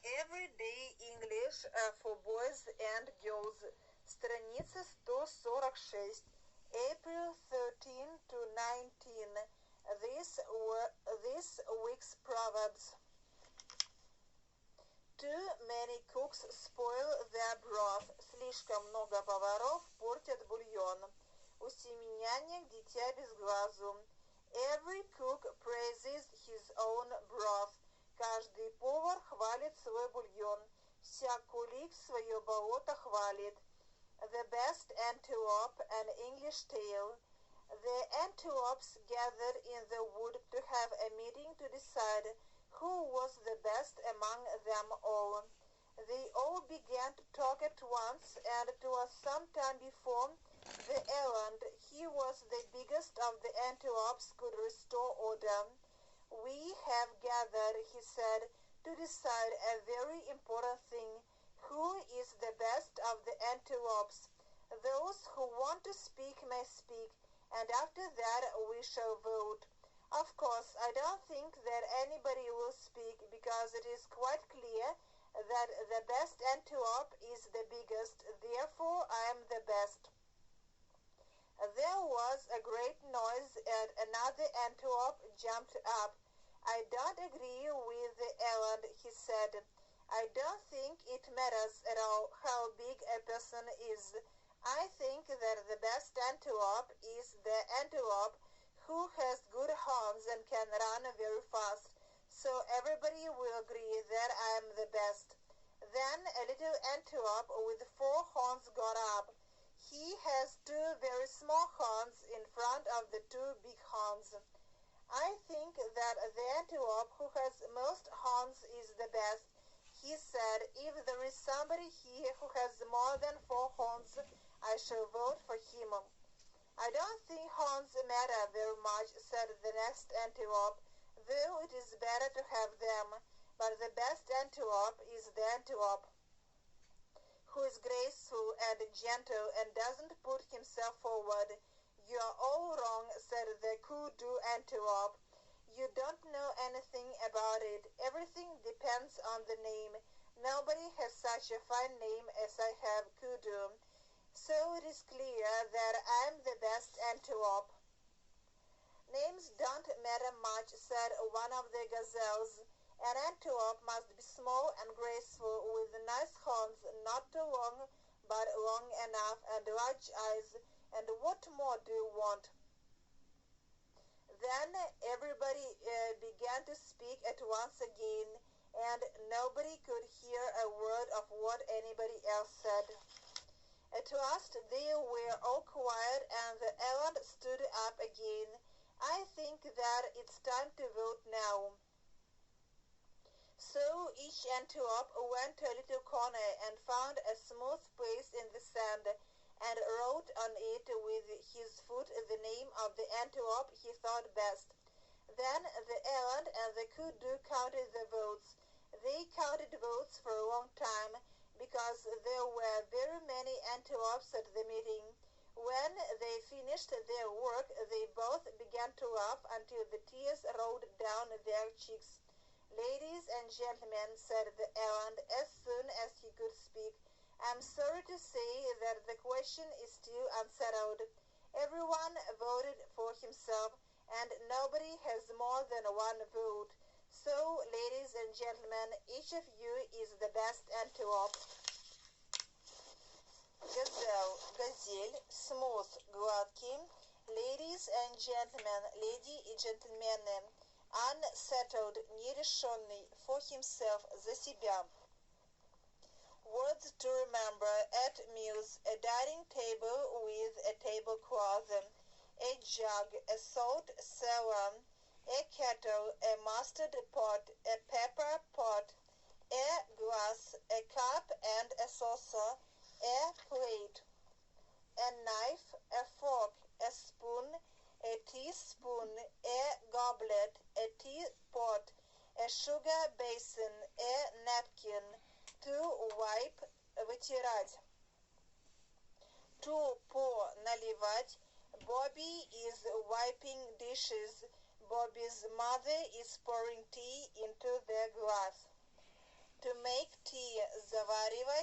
Everyday English for boys and girls. Страница 146. April 13 to 19. This week's proverbs. Too many cooks spoil their broth. Слишком много поваров портят бульон. У семеняник дитя без глазу. Every cook praises his own broth. Каждый повар хвалит свой бульон. Всяк кулик свое болото хвалит. The best antelope, an English tale. The antelopes gathered in the wood to have a meeting to decide who was the best among them all. They all began to talk at once, and it was some time before the eland, he was the biggest of the antelopes, could restore order. We have gathered, he said, to decide a very important thing. Who is the best of the antelopes? Those who want to speak may speak, and after that we shall vote. Of course, I don't think that anybody will speak, because it is quite clear that the best antelope is the biggest, therefore I am the best. There was a great noise, and another antelope jumped up. I don't agree with the eland, he said. I don't think it matters at all how big a person is. I think that the best antelope is the antelope who has good horns and can run very fast. So everybody will agree that I am the best. Then a little antelope with 4 horns got up. He has 2 very small horns in front of the 2 big horns. I think that the antelope who has most horns is the best. He said, if there is somebody here who has more than 4 horns, I shall vote for him. I don't think horns matter very much, said the next antelope, though it is better to have them. But the best antelope is the antelope who is graceful and gentle and doesn't put himself forward. You are all wrong, said the kudu antelope. You don't know anything about it. Everything depends on the name. Nobody has such a fine name as I have, kudu. So it is clear that I am the best antelope. Names don't matter much, said one of the gazelles. An antelope must be small and graceful, with nice horns, not too long, but long enough, and large eyes. And what more do you want? Then everybody began to speak at once again, and nobody could hear a word of what anybody else said. At last they were all quiet, and the eland stood up again. I think that it's time to vote now. So each antelope went to a little corner and found a smooth place in the sand, and wrote on it with his foot the name of the antelope he thought best. Then the eland and the kudu counted the votes. They counted votes for a long time, because there were very many antelopes at the meeting. When they finished their work, they both began to laugh until the tears rolled down their cheeks. Ladies and gentlemen, said the eland as soon as he could speak, I'm sorry to say that the question is still unsettled. Everyone voted for himself, and nobody has more than 1 vote. So, ladies and gentlemen, each of you is the best antelope. Gazelle, газель, smooth, гладкий. Ladies and gentlemen, леди и джентльмены. Unsettled, нерешенный, for himself, за себя. Words to remember: at meals, a dining table with a tablecloth, a jug, a salt cellar, a kettle, a mustard pot, a pepper pot, a glass, a cup and a saucer, a plate, a knife, a fork, a spoon, a teaspoon, a goblet, a teapot, a sugar basin, a napkin, to wipe, вытирать. To pour, наливать. Bobby is wiping dishes. Bobby's mother is pouring tea into the glass. To make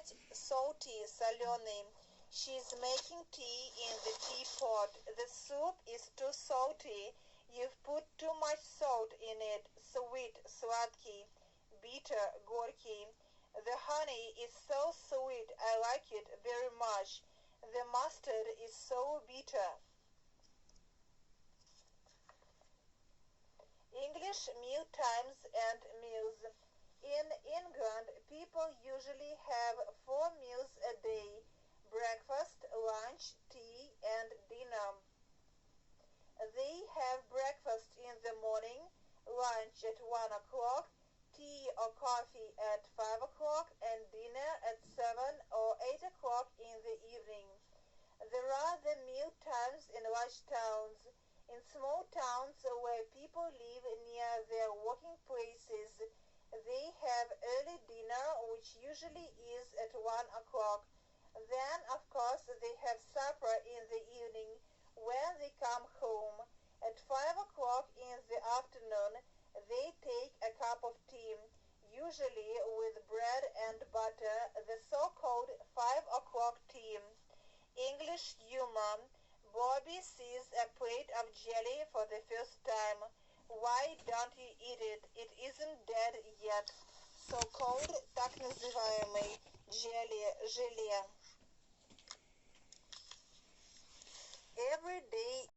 сказать salty, соленый. She's making tea in the teapot. The soup is too salty. You've put too much salt in it. Sweet, сладкий. Bitter, горький. The honey is so sweet. I like it very much. The mustard is so bitter. English meal times and meals. In England, people usually have 4 meals a day: breakfast, lunch, tea, and dinner. They have breakfast in the morning, lunch at 1 o'clock, tea or coffee at 5 o'clock, and dinner at 7 or 8 o'clock in the evening. There are the meal times in large towns. In small towns where people live near their working places, they have early dinner, which usually is at 1 o'clock. Then, of course, they have supper in the evening when they come home. At 5 o'clock in the afternoon, they take a cup of tea, usually with bread and butter, the so-called 5 o'clock tea. English humor. Bobby sees a plate of jelly for the first time. Why don't you eat it? It isn't dead yet. So-called так называемый jelly, желе.